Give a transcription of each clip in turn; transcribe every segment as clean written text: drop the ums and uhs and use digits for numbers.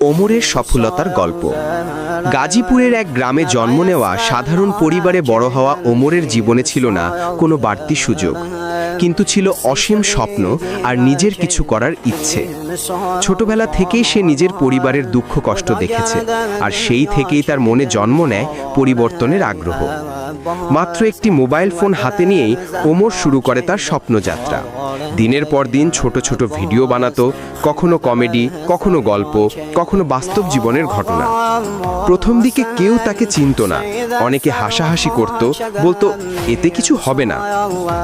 ওমরের সফলতার গল্প। গাজীপুরের এক গ্রামে জন্ম নেওয়া সাধারণ পরিবারে বড় হওয়া ওমরের জীবনে ছিল না কোনো বাড়তি সুযোগ, কিন্তু ছিল অসীম স্বপ্ন আর নিজের কিছু করার ইচ্ছে। ছোটবেলা থেকেই সে নিজের পরিবারের দুঃখ কষ্ট দেখেছে, আর সেই থেকেই তার মনে জন্ম নেয় পরিবর্তনের আগ্রহ। মাত্র একটি মোবাইল ফোন হাতে নিয়েই ওমর শুরু করে তার স্বপ্নযাত্রা। দিনের পর দিন ছোট ছোট ভিডিও বানাতো, কখনো কমেডি, কখনো গল্প, কখনো বাস্তব জীবনের ঘটনা। প্রথম দিকে কেউ তাকে চিনত না, অনেকে হাসাহাসি করত, বলতো এতে কিছু হবে না।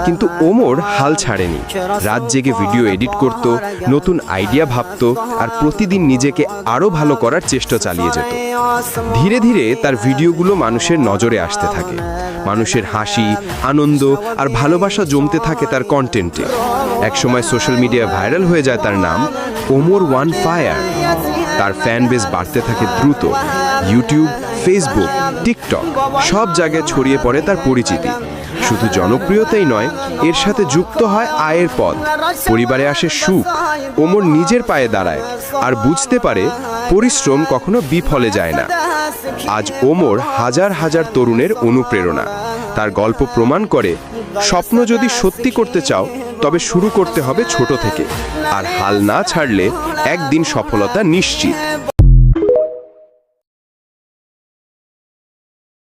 কিন্তু ওমর হাল ছাড়েনি। রাত জেগে ভিডিও এডিট করত, নতুন আইডিয়া ভাবত, আর প্রতিদিন নিজেকে আরও ভালো করার চেষ্টা চালিয়ে যেত। ধীরে ধীরে তার ভিডিওগুলো মানুষের নজরে আসতে থাকে। মানুষের হাসি, আনন্দ আর ভালোবাসা জমতে থাকে তার কন্টেন্টে। একসময় সোশ্যাল মিডিয়া ভাইরাল হয়ে যায় তার নাম ওমর ওয়ান ফায়ার। তার ফ্যান বেস বাড়তে থাকে দ্রুত। ইউটিউব, ফেসবুক, টিকটক সব জায়গায় ছড়িয়ে পড়ে তার পরিচিতি। শুধু জনপ্রিয়তাই নয়, এর সাথে যুক্ত হয় আয়ের পথ। পরিবারে আসে সুখ। ওমর নিজের পায়ে দাঁড়ায় আর বুঝতে পারে পরিশ্রম কখনো বিফলে যায় না। আজ ওমর হাজার হাজার তরুণের অনুপ্রেরণা। তার গল্প প্রমাণ করে, স্বপ্ন যদি সত্যি করতে চাও তবে শুরু করতে হবে ছোট থেকে, আর হাল না ছাড়লে একদিন সফলতা নিশ্চিত।